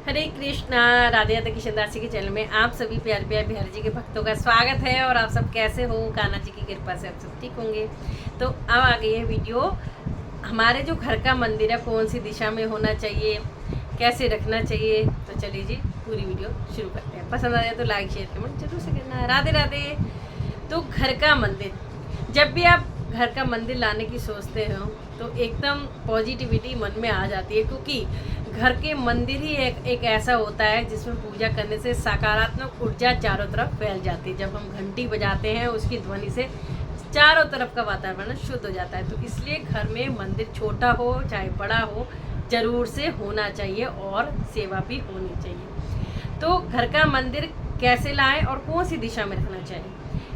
हरे कृष्णा। राधे राधे किशन दास जी के चैनल में आप सभी प्यार प्यार बिहारी जी के भक्तों का स्वागत है। और आप सब कैसे हो? कान्हा जी की कृपा से आप सब ठीक होंगे। तो अब आ गई है वीडियो, हमारे जो घर का मंदिर है कौन सी दिशा में होना चाहिए, कैसे रखना चाहिए। तो चलिए जी पूरी वीडियो शुरू करते हैं। पसंद आ जाए तो लाइक शेयर कमेंट जरूर से करना। राधे राधे। तो घर का मंदिर, जब भी आप घर का मंदिर लाने की सोचते हो तो एकदम पॉजिटिविटी मन में आ जाती है, क्योंकि घर के मंदिर ही एक ऐसा होता है जिसमें पूजा करने से सकारात्मक ऊर्जा चारों तरफ फैल जाती है। जब हम घंटी बजाते हैं उसकी ध्वनि से चारों तरफ का वातावरण शुद्ध हो जाता है। तो इसलिए घर में मंदिर छोटा हो चाहे बड़ा हो जरूर से होना चाहिए और सेवा भी होनी चाहिए। तो घर का मंदिर कैसे लाएं और कौन सी दिशा में रखना चाहिए,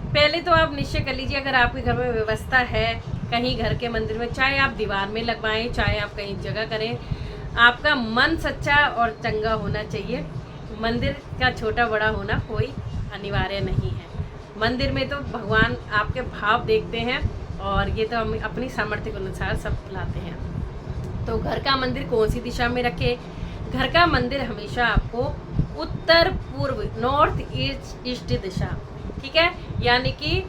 पहले तो आप निश्चय कर लीजिए। अगर आपके घर में व्यवस्था है कहीं घर के मंदिर में, चाहे आप दीवार में लगवाएं चाहे आप कहीं जगह करें, आपका मन सच्चा और चंगा होना चाहिए। मंदिर का छोटा बड़ा होना कोई अनिवार्य नहीं है। मंदिर में तो भगवान आपके भाव देखते हैं और ये तो हम अपनी सामर्थ्य के अनुसार सब लाते हैं। तो घर का मंदिर कौन सी दिशा में रखे? घर का मंदिर हमेशा आपको उत्तर पूर्व, नॉर्थ ईस्ट दिशा, ठीक है, यानी कि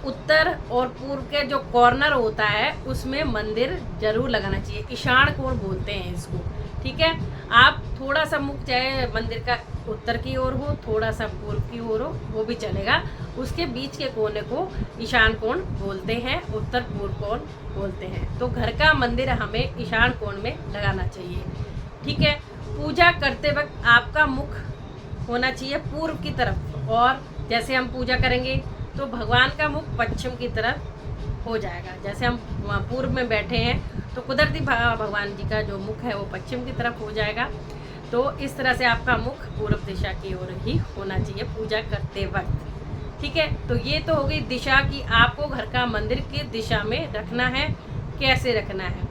उत्तर और पूर्व के जो कॉर्नर होता है उसमें मंदिर जरूर लगाना चाहिए। ईशान कोण बोलते हैं इसको, ठीक है। आप थोड़ा सा मुख चाहे मंदिर का उत्तर की ओर हो, थोड़ा सा पूर्व की ओर हो, वो भी चलेगा। उसके बीच के कोने को ईशान कोण बोलते हैं, उत्तर पूर्व कोण बोलते हैं। तो घर का मंदिर हमें ईशान कोण में लगाना चाहिए, ठीक है। पूजा करते वक्त आपका मुख होना चाहिए पूर्व की तरफ, और जैसे हम पूजा करेंगे तो भगवान का मुख पश्चिम की तरफ हो जाएगा। जैसे हम पूर्व में बैठे हैं तो कुदरती भगवान जी का जो मुख है वो पश्चिम की तरफ हो जाएगा। तो इस तरह से आपका मुख पूर्व दिशा की ओर ही होना चाहिए पूजा करते वक्त, ठीक है। तो ये तो हो गई दिशा कि आपको घर का मंदिर की दिशा में रखना है, कैसे रखना है।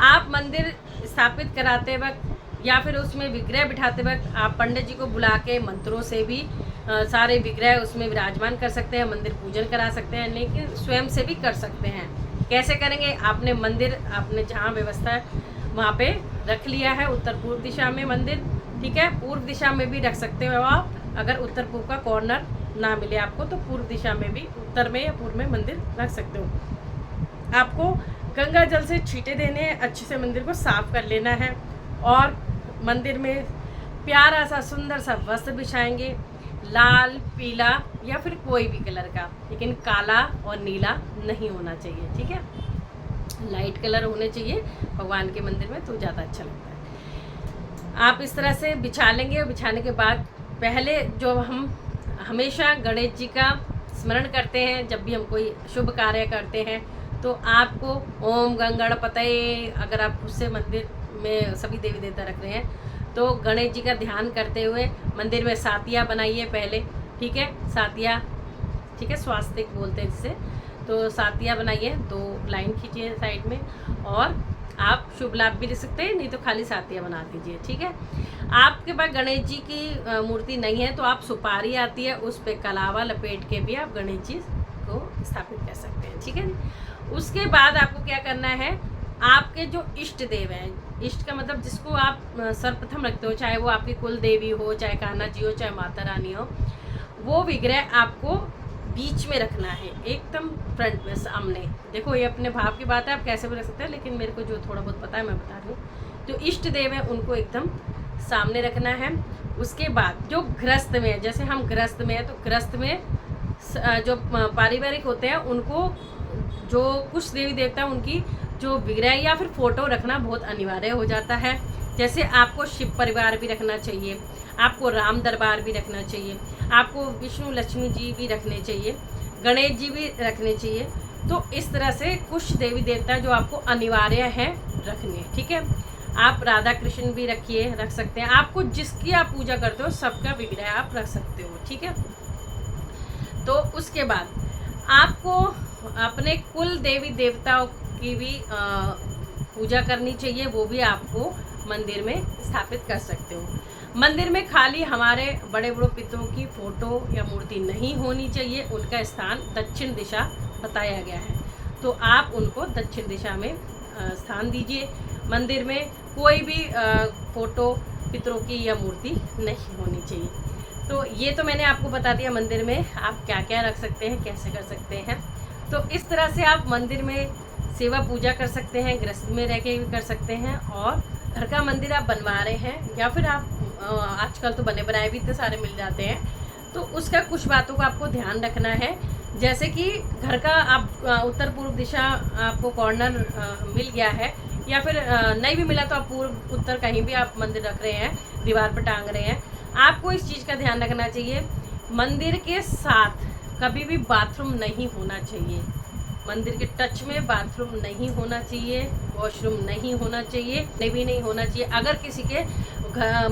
आप मंदिर स्थापित कराते वक्त या फिर उसमें विग्रह बिठाते वक्त आप पंडित जी को बुला के मंत्रों से भी सारे विग्रह उसमें विराजमान कर सकते हैं, मंदिर पूजन करा सकते हैं, लेकिन स्वयं से भी कर सकते हैं। कैसे करेंगे? आपने मंदिर आपने जहाँ व्यवस्था वहाँ पे रख लिया है उत्तर पूर्व दिशा में मंदिर, ठीक है। पूर्व दिशा में भी रख सकते हो आप, अगर उत्तर पूर्व का कॉर्नर ना मिले आपको तो पूर्व दिशा में भी, उत्तर में या पूर्व में मंदिर रख सकते हो। आपको गंगा जल से छींटे देने हैं, अच्छे से मंदिर को साफ कर लेना है और मंदिर में प्यारा सा सुंदर सा वस्त्र बिछाएंगे, लाल पीला या फिर कोई भी कलर का, लेकिन काला और नीला नहीं होना चाहिए, ठीक है। लाइट कलर होने चाहिए भगवान के मंदिर में तो ज़्यादा अच्छा लगता है। आप इस तरह से बिछा लेंगे। बिछाने के बाद पहले जो हम हमेशा गणेश जी का स्मरण करते हैं जब भी हम कोई शुभ कार्य करते हैं, तो आपको ओम गंगणपतये, अगर आप खुद से मंदिर में सभी देवी देवता रख रहे हैं तो गणेश जी का ध्यान करते हुए मंदिर में सातिया बनाइए पहले, ठीक है। सातिया, ठीक है, स्वास्तिक बोलते हैं जिसे। तो सातिया बनाइए, 2 लाइन खींचिए साइड में, और आप शुभ लाभ भी लिख सकते हैं, नहीं तो खाली सातिया बना दीजिए, ठीक है। आपके पास गणेश जी की मूर्ति नहीं है तो आप सुपारी आती है उस पर कलावा लपेट के भी आप गणेश जी को स्थापित कर सकते हैं, ठीक है। उसके बाद आपको क्या करना है, आपके जो इष्ट देव हैं, इष्ट का मतलब जिसको आप सर्वप्रथम रखते हो, चाहे वो आपकी कुल देवी हो, चाहे कान्हा जी हो, चाहे माता रानी हो, वो विग्रह आपको बीच में रखना है, एकदम फ्रंट में सामने। देखो ये अपने भाव की बात है, आप कैसे भी रख सकते हैं, लेकिन मेरे को जो थोड़ा बहुत पता है मैं बता रही हूँ। जो इष्ट देव है उनको एकदम सामने रखना है। उसके बाद जो गृहस्थ में है, जैसे हम गृहस्थ में है तो गृहस्थ में जो पारिवारिक होते हैं उनको, जो कुछ देवी देवता उनकी जो विग्रह या फिर फोटो रखना बहुत अनिवार्य हो जाता है। जैसे आपको शिव परिवार भी रखना चाहिए, आपको राम दरबार भी रखना चाहिए, आपको विष्णु लक्ष्मी जी भी रखने चाहिए, गणेश जी भी रखने चाहिए। तो इस तरह से कुछ देवी देवता जो आपको अनिवार्य है रखने, ठीक है। आप राधा कृष्ण भी रख सकते हैं। आपको जिसकी आप पूजा करते हो सबका विग्रह आप रख सकते हो, ठीक है। तो उसके बाद आपको अपने कुल देवी देवताओं की भी पूजा करनी चाहिए, वो भी आपको मंदिर में स्थापित कर सकते हो। मंदिर में खाली हमारे बड़े बड़ों पितरों की फोटो या मूर्ति नहीं होनी चाहिए, उनका स्थान दक्षिण दिशा बताया गया है, तो आप उनको दक्षिण दिशा में स्थान दीजिए। मंदिर में कोई भी फ़ोटो पितरों की या मूर्ति नहीं होनी चाहिए। तो ये तो मैंने आपको बता दिया मंदिर में आप क्या क्या रख सकते हैं, कैसे कर सकते हैं। तो इस तरह से आप मंदिर में सेवा पूजा कर सकते हैं, गृहस्थ में रह के भी कर सकते हैं, और घर का मंदिर आप बनवा रहे हैं या फिर आप आजकल तो बने बनाए भी इतने सारे मिल जाते हैं, तो उसका कुछ बातों का आपको ध्यान रखना है। जैसे कि घर का आप उत्तर पूर्व दिशा आपको कॉर्नर मिल गया है, या फिर नहीं भी मिला तो आप पूर्व उत्तर कहीं भी आप मंदिर रख रहे हैं, दीवार पर टांग रहे हैं, आपको इस चीज़ का ध्यान रखना चाहिए मंदिर के साथ कभी भी बाथरूम नहीं होना चाहिए। मंदिर के टच में बाथरूम नहीं होना चाहिए, वॉशरूम नहीं होना चाहिए, भी नहीं होना चाहिए। अगर किसी के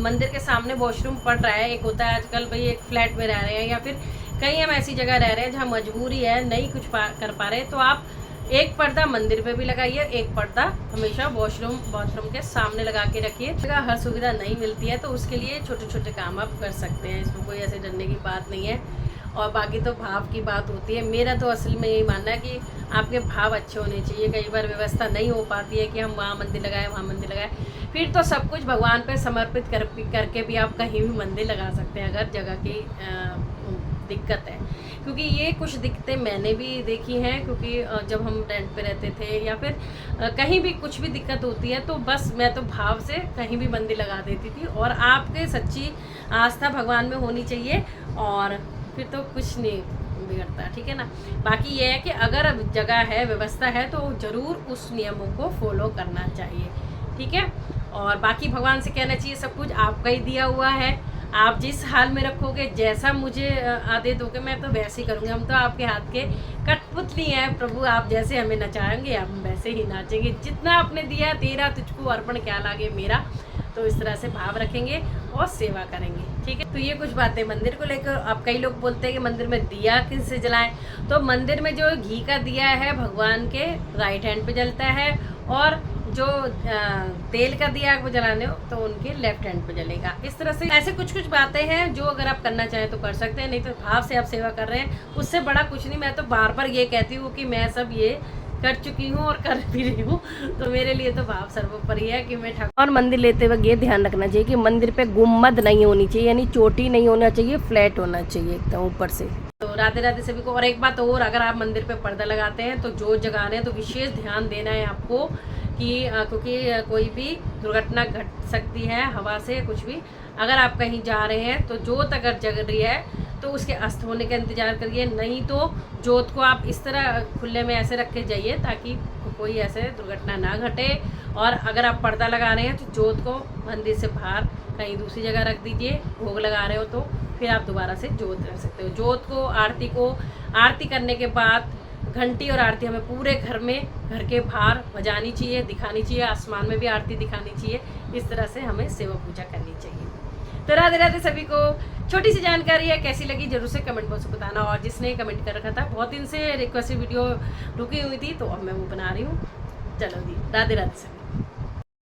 मंदिर के सामने वॉशरूम पड़ रहा है, एक होता है आजकल भाई एक फ्लैट में रह रहे हैं या फिर कहीं हम ऐसी जगह रह रहे हैं जहाँ मजबूरी है, नहीं कुछ कर पा रहे, तो आप एक पर्दा मंदिर पे भी लगाइए, एक पर्दा हमेशा वॉशरूम बाथरूम के सामने लगा के रखिए। जगह हर सुविधा नहीं मिलती है, तो उसके लिए छोटे छोटे काम आप कर सकते हैं, इसमें कोई ऐसे डरने की बात नहीं है। और बाकी तो भाव की बात होती है। मेरा तो असल में यही मानना है कि आपके भाव अच्छे होने चाहिए। कई बार व्यवस्था नहीं हो पाती है कि हम वहाँ मंदिर लगाएं, वहाँ मंदिर लगाएं, फिर तो सब कुछ भगवान पे समर्पित करके भी आप कहीं भी मंदिर लगा सकते हैं अगर जगह की दिक्कत है। क्योंकि ये कुछ दिक्कतें मैंने भी देखी हैं, क्योंकि जब हम रेंट पे रहते थे या फिर कहीं भी कुछ भी दिक्कत होती है, तो बस मैं तो भाव से कहीं भी मंदिर लगा देती थी। और आपके सच्ची आस्था भगवान में होनी चाहिए, और फिर तो कुछ नहीं बिगड़ता, ठीक है ना। बाकी ये है कि अगर जगह है, व्यवस्था है, तो ज़रूर उस नियमों को फॉलो करना चाहिए, ठीक है। और बाकी भगवान से कहना चाहिए सब कुछ आपका ही दिया हुआ है, आप जिस हाल में रखोगे, जैसा मुझे आदेश दोगे मैं तो वैसे ही करूँगी। हम तो आपके हाथ के कठपुतली हैं प्रभु, आप जैसे हमें नचाएंगे हम वैसे ही नाचेंगे। जितना आपने दिया तेरा तुझको अर्पण क्या लागे मेरा, तो इस तरह से भाव रखेंगे और सेवा करेंगे, ठीक है। तो ये कुछ बातें मंदिर को लेकर। अब कई लोग बोलते हैं कि मंदिर में दिया किससे जलाएं, तो मंदिर में जो घी का दिया है भगवान के राइट हैंड पे जलता है, और जो तेल का दिया वो जलाने हो तो उनके लेफ्ट हैंड पे जलेगा। इस तरह से ऐसे कुछ कुछ बातें हैं जो अगर आप करना चाहें तो कर सकते हैं, नहीं तो भाव से आप सेवा कर रहे हैं, उससे बड़ा कुछ नहीं। मैं तो बार बार ये कहती हूँ कि मैं सब ये कर चुकी हूँ और कर भी रही हूँ, तो मेरे लिए तो भाव सर्वोपरि है कि मैं ठाकुर। और मंदिर लेते वक्त ये ध्यान रखना चाहिए कि मंदिर पे गुम्मद नहीं होनी चाहिए, यानी चोटी नहीं होना चाहिए, फ्लैट होना चाहिए एकदम ऊपर से। तो राधे राधे सभी को। और एक बात और, अगर आप मंदिर पे पर्दा लगाते हैं तो जोत जगा रहे हैं तो विशेष ध्यान देना है आपको कि क्योंकि कोई भी दुर्घटना घट सकती है हवा से, कुछ भी। अगर आप कहीं जा रहे हैं तो जोत अगर जग रही है तो उसके अस्त होने का इंतज़ार करिए, नहीं तो जोत को आप इस तरह खुले में ऐसे रख के जाइए ताकि कोई ऐसे दुर्घटना ना घटे। और अगर आप पर्दा लगा रहे हैं तो जोत को मंदिर से बाहर कहीं दूसरी जगह रख दीजिए। भोग लगा रहे हो तो फिर आप दोबारा से जोत रख सकते हो। जोत को आरती करने के बाद घंटी और आरती हमें पूरे घर में, घर के बाहर बजानी चाहिए, दिखानी चाहिए, आसमान में भी आरती दिखानी चाहिए। इस तरह से हमें सेवा पूजा करनी चाहिए। तो राधे राधे सभी को। छोटी सी जानकारी है, कैसी लगी जरूर से कमेंट बॉक्स में बताना। और जिसने कमेंट कर रखा था, बहुत दिन से रिक्वेस्ट वीडियो रुकी हुई थी, तो अब मैं वो बना रही हूँ। चलो जी, राधे राधे सभी।